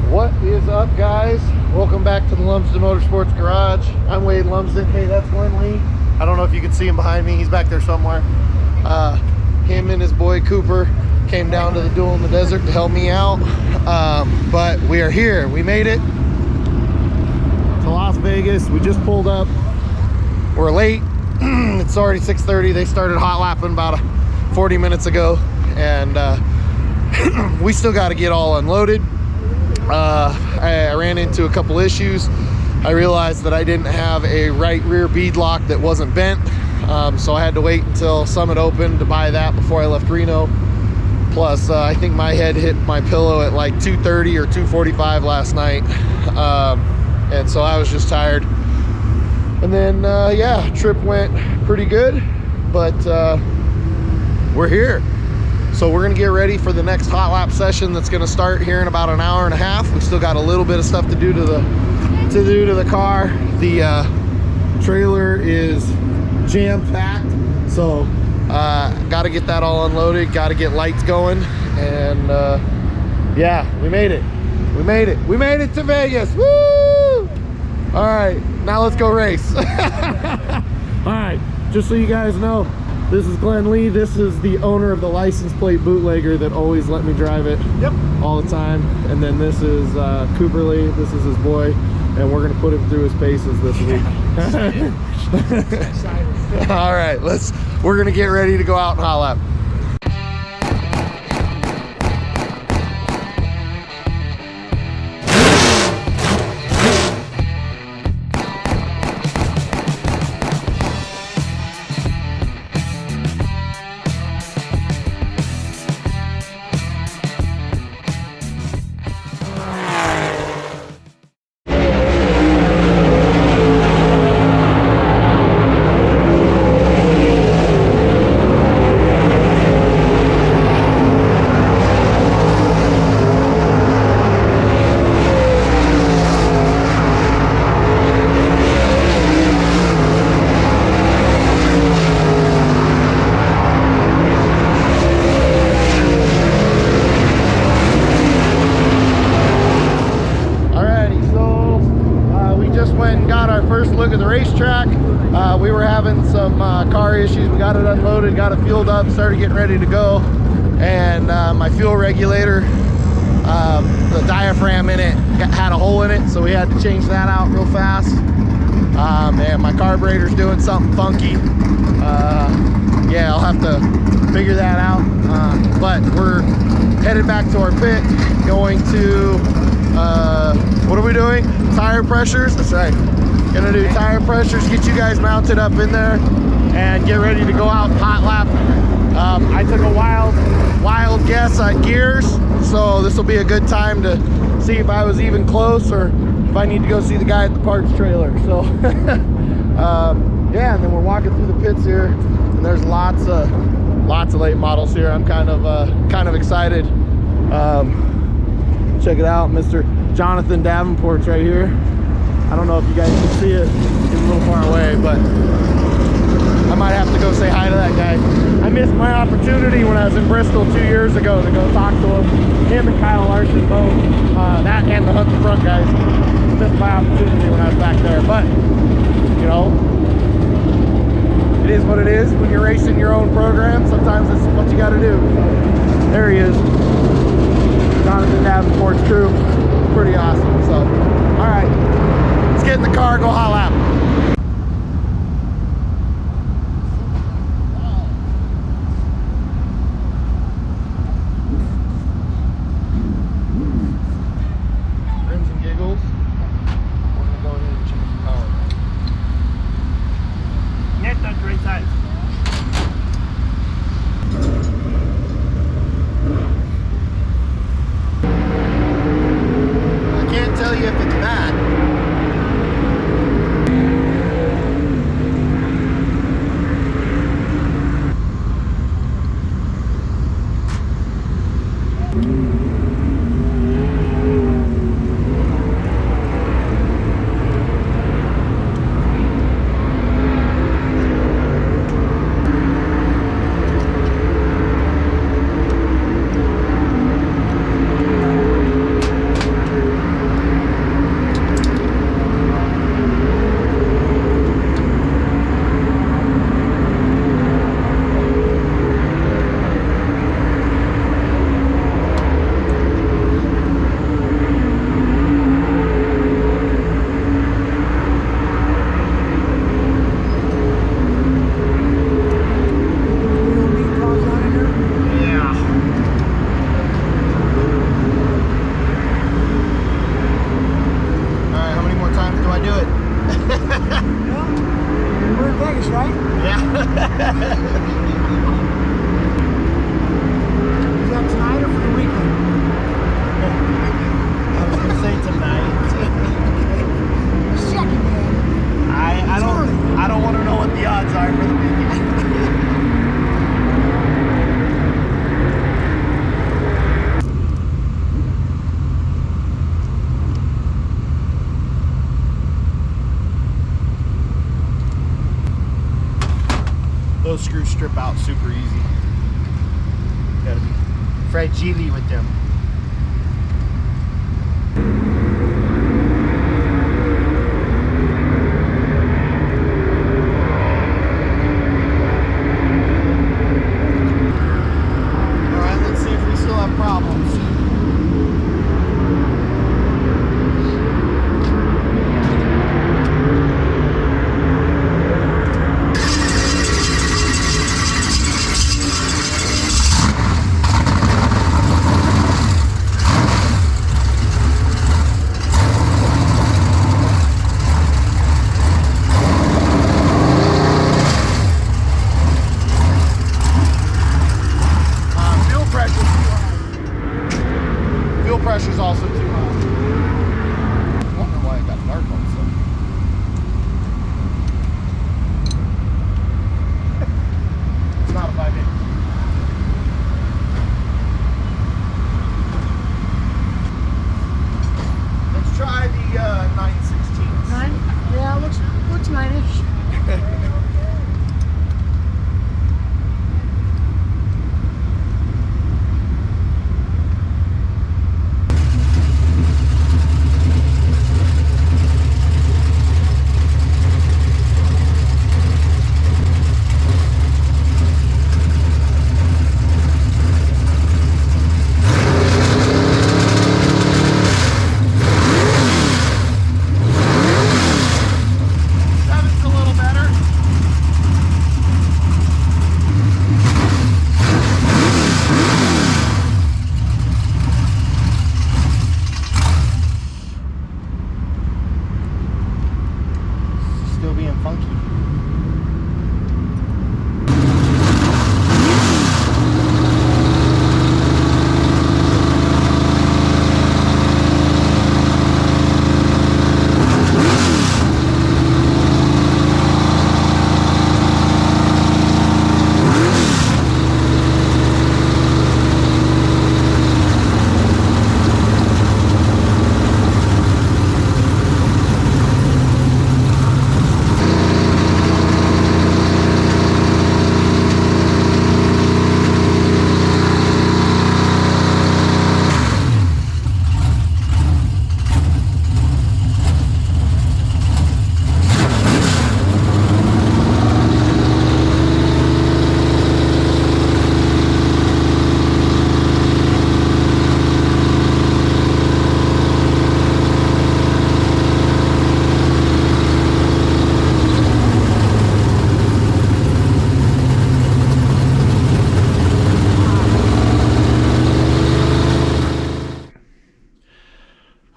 What is up, guys? Welcome back to the Lumsden Motorsports Garage. I'm Wade Lumsden. Hey, that's Glenn Lee. I don't know if you can see him behind me. He's back there somewhere. Him and his boy Cooper came down to the Duel in the Desert to help me out. But we are here. We made it to Las Vegas. We just pulled up. We're late. It's already 6:30. They started hot lapping about 40 minutes ago, and we still got to get all unloaded. I ran into a couple issues. I realized that I didn't have a right rear bead lock that wasn't bent, so I had to wait until Summit opened to buy that before I left Reno. Plus, I think my head hit my pillow at like 2:30 or 2:45 last night, and so I was just tired. And then, yeah, trip went pretty good, but we're here. So we're gonna get ready for the next hot lap session that's gonna start here in about an hour and a half. We still got a little bit of stuff to do to the car. The trailer is jam-packed, so got to get that all unloaded. Got to get lights going, and yeah, we made it. We made it. We made it to Vegas. Woo! All right, now let's go race. All right, just so you guys know, this is Glenn Lee. This is the owner of the license plate bootlegger that always let me drive it. Yep. All the time. And then this is Cooper Lee. This is his boy, and we're gonna put him through his paces this week. All right, we're gonna get ready to go out and hot lap. We were having some car issues. We got it unloaded, got it fueled up, started getting ready to go, and my fuel regulator, the diaphragm in it had a hole in it, so we had to change that out real fast. And my carburetor's doing something funky. Yeah, I'll have to figure that out. But we're headed back to our pit, going to what are we doing? Tire pressures. That's right. Gonna do tire pressures, get you guys mounted up in there, and get ready to go out and hot lap. I took a wild guess on gears, so this will be a good time to see if I was even close or if I need to go see the guy at the parts trailer. So yeah, and then we're walking through the pits here, and there's lots of late models here. I'm kind of excited. Check it out, Mr. Jonathan Davenport's right here. I don't know if you guys can see it. It's a little far away, but I might have to go say hi to that guy. I missed my opportunity when I was in Bristol 2 years ago to go talk to him. Him and Kyle Larson both. That and the Hunt the Front guys. Missed my opportunity when I was back there. But, you know, it is what it is. When you're racing your own program, sometimes it's what you got to do. So, there he is. Jonathan Davenport's crew. Pretty awesome. So, all right. Let's get in the car, go hot lap. Rims and giggles. We're gonna go ahead and change the power. Net, that's right size. I can't tell you if it's bad. those screws strip out super easy. Gotta be fragile with them. Alright, let's see if we still have problems. Pressure's also too high. I wonder why it got dark on this. It's not a 5/8. Let's try the 9/16. 9? Yeah, looks 9-ish. Still being funky.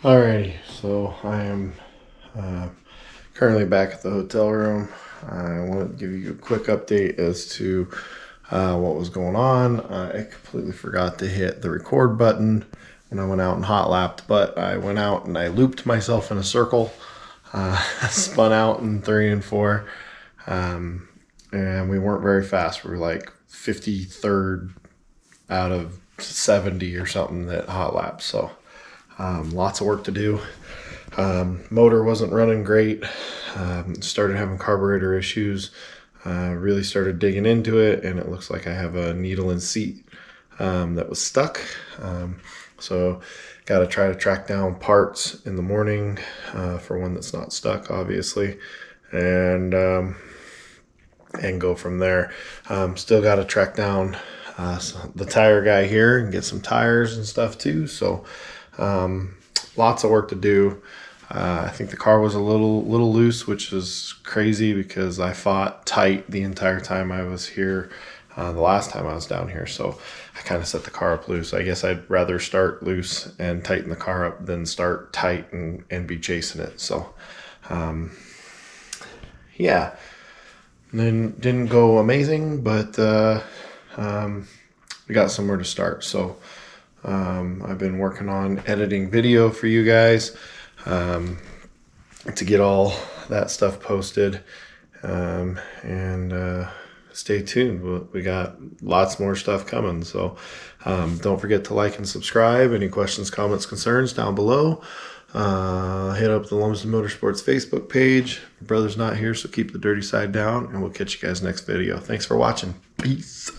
Alrighty, so I am currently back at the hotel room. I want to give you a quick update as to what was going on. I completely forgot to hit the record button when I went out and hot lapped, but I went out and I looped myself in a circle, spun out in 3 and 4, and we weren't very fast. We were like 53rd out of 70 or something that hot laps. So lots of work to do. Motor wasn't running great. Started having carburetor issues. Really started digging into it, and it looks like I have a needle in seat that was stuck. So got to try to track down parts in the morning for one that's not stuck, obviously, and go from there. Still got to track down the tire guy here and get some tires and stuff too. So lots of work to do. I think the car was a little loose, which is crazy because I fought tight the entire time I was here, the last time I was down here. So I kind of set the car up loose. I guess I'd rather start loose and tighten the car up than start tight and be chasing it. So yeah, and then didn't go amazing, but we got somewhere to start. So I've been working on editing video for you guys to get all that stuff posted, and stay tuned. We got lots more stuff coming, so don't forget to like and subscribe. Any questions, comments, concerns down below. Hit up the Lumsden Motorsports Facebook page. My brother's not here, so keep the dirty side down, and we'll catch you guys next video. Thanks for watching. Peace.